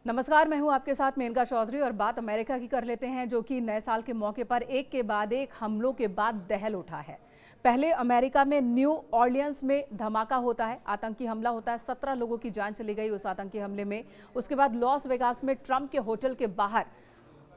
नमस्कार, मैं हूं आपके साथ मेनका चौधरी और बात अमेरिका की कर लेते हैं, जो कि नए साल के मौके पर एक के बाद एक हमलों के बाद दहल उठा है। पहले अमेरिका में न्यू ऑर्लियंस में धमाका होता है, आतंकी हमला होता है, 17 लोगों की जान चली गई उस आतंकी हमले में। उसके बाद लॉस वेगास में ट्रंप के होटल के बाहर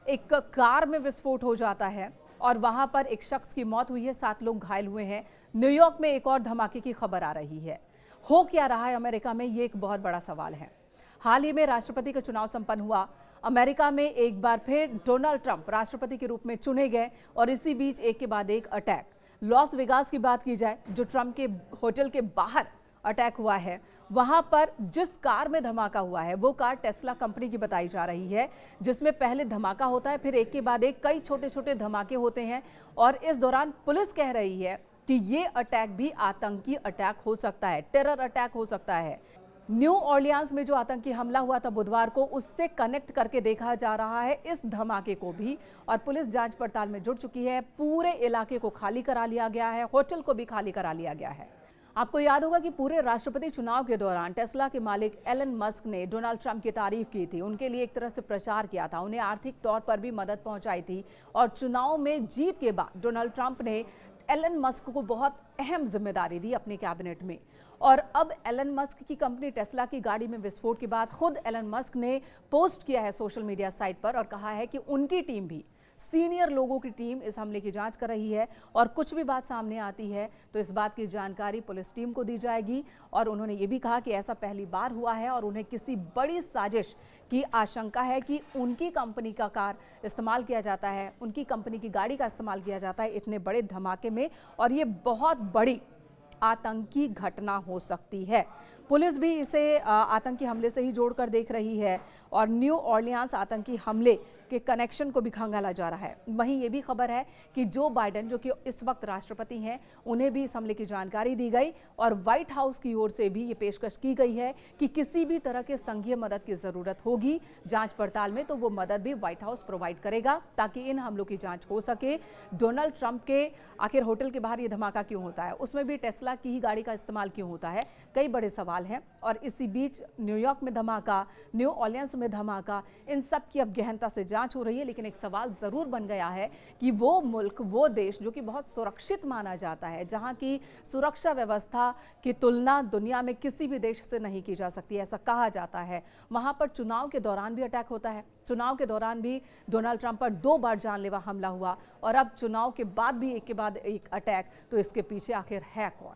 एक कार में विस्फोट हो जाता है और वहां पर एक शख्स की मौत हुई है, 7 लोग घायल हुए हैं। न्यूयॉर्क में एक और धमाके की खबर आ रही है। हो क्या रहा है अमेरिका में, ये एक बहुत बड़ा सवाल है। हाल ही में राष्ट्रपति का चुनाव संपन्न हुआ। अमेरिका में एक बार फिर डोनाल्ड ट्रंप राष्ट्रपति के रूप में चुने गए और इसी बीच एक के बाद एक अटैक। लॉस वेगास की बात की जाए, जो ट्रंप के होटल के बाहर अटैक हुआ है, वहां पर जिस कार में धमाका हुआ है वो कार टेस्ला कंपनी की बताई जा रही है, जिसमें पहले धमाका होता है, फिर एक के बाद एक कई छोटे छोटे धमाके होते हैं। और इस दौरान पुलिस कह रही है कि ये अटैक भी आतंकी अटैक हो सकता है, टेरर अटैक हो सकता है। न्यू ऑर्लियंस में जो आतंकी हमला हुआ था बुधवार को, उससे कनेक्ट करके देखा जा रहा है इस धमाके को भी, और पुलिस जांच पड़ताल में जुट चुकी है। पूरे इलाके को खाली करा लिया गया है, होटल को भी खाली करा लिया गया है। आपको याद होगा कि पूरे राष्ट्रपति चुनाव के दौरान टेस्ला के मालिक एलन मस्क ने डोनाल्ड ट्रंप की तारीफ की थी, उनके लिए एक तरह से प्रचार किया था, उन्हें आर्थिक तौर पर भी मदद पहुंचाई थी। और चुनाव में जीत के बाद डोनाल्ड ट्रंप ने एलन मस्क को बहुत अहम जिम्मेदारी दी अपने कैबिनेट में। और अब एलन मस्क की कंपनी टेस्ला की गाड़ी में विस्फोट के बाद खुद एलन मस्क ने पोस्ट किया है सोशल मीडिया साइट पर और कहा है कि उनकी टीम भी, सीनियर लोगों की टीम इस हमले की जांच कर रही है और कुछ भी बात सामने आती है तो इस बात की जानकारी पुलिस टीम को दी जाएगी। और उन्होंने ये भी कहा कि ऐसा पहली बार हुआ है और उन्हें किसी बड़ी साजिश की आशंका है कि उनकी कंपनी का कार इस्तेमाल किया जाता है, उनकी कंपनी की गाड़ी का इस्तेमाल किया जाता है इतने बड़े धमाके में, और ये बहुत बड़ी आतंकी घटना हो सकती है। पुलिस भी इसे आतंकी हमले से ही जोड़कर देख रही है और न्यू ऑर्लियंस आतंकी हमले के कनेक्शन को भी खंगाला जा रहा है। वहीं ये भी खबर है कि जो बाइडेन, जो कि इस वक्त राष्ट्रपति हैं, उन्हें भी इस हमले की जानकारी दी गई और व्हाइट हाउस की ओर से भी ये पेशकश की गई है कि किसी भी तरह के संघीय मदद की जरूरत होगी जांच पड़ताल में तो वो मदद भी व्हाइट हाउस प्रोवाइड करेगा ताकि इन हमलों की जांच हो सके। डोनाल्ड ट्रंप के आखिर होटल के बाहर ये धमाका क्यों होता है, उसमें भी टेस्ला की ही गाड़ी का इस्तेमाल क्यों होता है, कई बड़े सवाल हैं। और इसी बीच न्यूयॉर्क में धमाका, न्यू ऑर्लियंस में धमाका, इन सब की अब गहनता से जांच हो रही है। लेकिन एक सवाल जरूर बन गया है कि वो मुल्क, वो देश जो कि बहुत सुरक्षित माना जाता है, जहां की सुरक्षा व्यवस्था की तुलना दुनिया में किसी भी देश से नहीं की जा सकती, ऐसा कहा जाता है, वहां पर चुनाव के दौरान भी अटैक होता है। चुनाव के दौरान भी डोनाल्ड ट्रंप पर 2 बार जानलेवा हमला हुआ और अब चुनाव के बाद भी एक के बाद एक अटैक, तो इसके पीछे आखिर है कौन?